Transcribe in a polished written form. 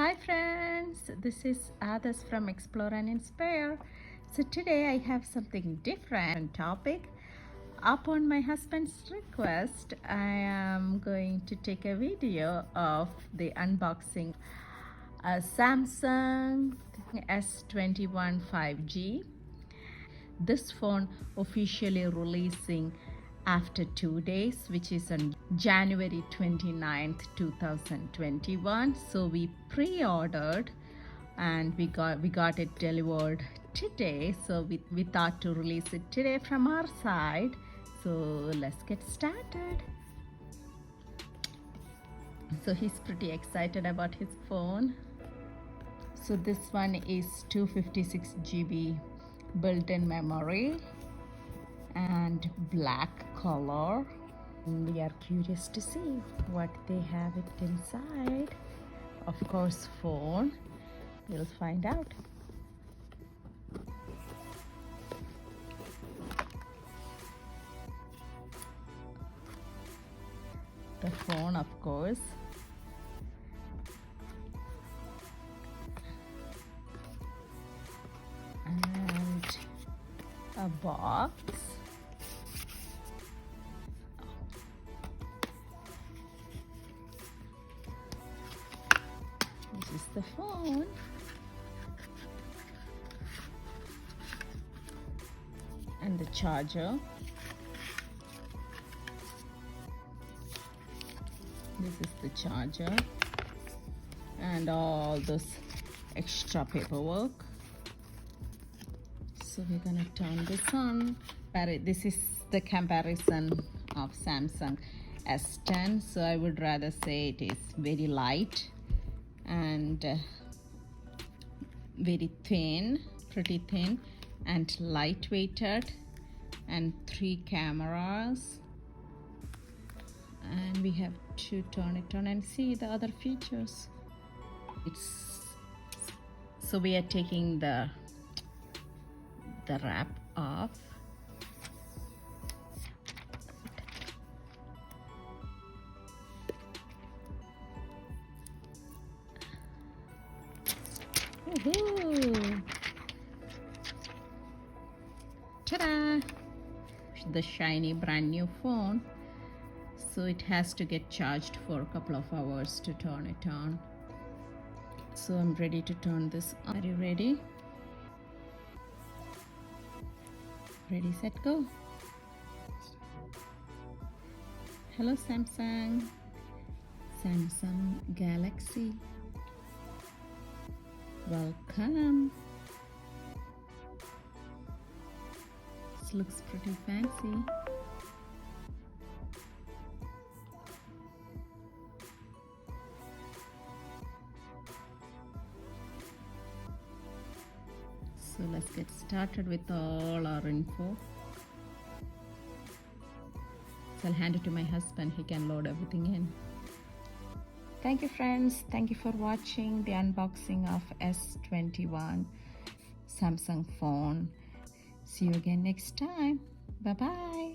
Hi friends, this is Others from Explore and Inspire. So today I have something different topic. Upon my husband's request, I am going to take a video of the unboxing a Samsung S21 5G. This phone officially releasing after 2 days, which is on January 29th 2021. So we pre-ordered and we got it delivered today. So we thought to release it today from our side. So let's get started. So he's pretty excited about his phone. So this one is 256 GB built-in memory and black color. And we are curious to see what they have it inside. Of course, phone. We'll find out. The phone, of course. And a box. This is the phone. And the charger. This is the charger. And all this extra paperwork. So we're gonna turn this on. This is the comparison of Samsung S10. So I would rather say it is very light and very thin, pretty thin and lightweighted, and 3 cameras. And we have to turn it on and see the other features. So we are taking the wrap off. Woohoo! Ta-da! The shiny brand new phone. So it has to get charged for a couple of hours to turn it on. So I'm ready to turn this on. Are you ready? Ready, set, go. Hello Samsung. Samsung Galaxy. Welcome. This looks pretty fancy. So let's get started with all our info. So I'll hand it to my husband, he can load everything in. Thank you friends, thank you for watching the unboxing of S21 Samsung phone. See you again next time. Bye bye.